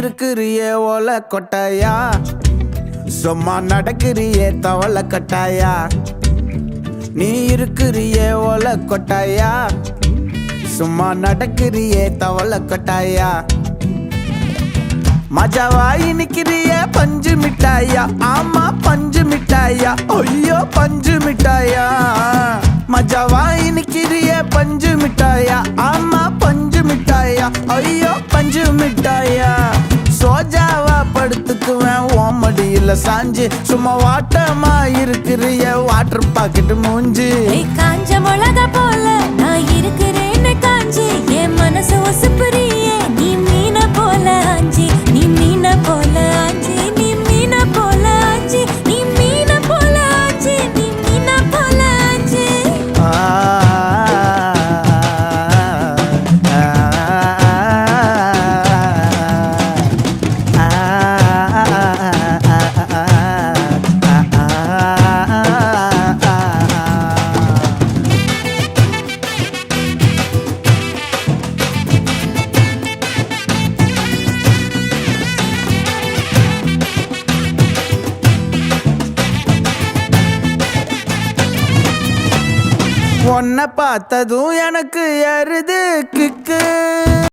இருக்கிறியே ஓலை கொட்டாயா, சும்மா நடக்கிறியே தவளை கட்டாயா. நீ இருக்கிறியே ஓலை கொட்டாயா, சும்மா நடக்கிறியே தவளை கட்டாயா. மஜாவாய் நிக்கிறியே பஞ்சு மிட்டாயா, ஆமா பஞ்சு மிட்டாயா, ஐயோ பஞ்சு மிட்டாயா. மஜாவாய் நிக்கிறியே பஞ்சு மிட்டாயா, ஆமா பஞ்சு மிட்டாயா, ஐயோ பஞ்சு மிட்டாயா. சோஜாவா படுத்துக்குவேன் ஓமடியில சாஞ்சு, சும்மா வாட்டமா இருக்கிறிய வாட்டர் பாக்கெட் மூஞ்சி. காஞ்ச மிளகா போல நான் இருக்கிறேன்னு காஞ்சி, என் மனசு ஒசுப்புறியே நீ மீன போல ஆஞ்சி, நீ மீன போல ஆஞ்சி, நீ மீன போல ஆஞ்சி, நீ மீன போல ஆஞ்சி, நீ மீன போல ஆஞ்சி. உன்னை பார்த்ததும் எனக்கு எருது கிக்கு.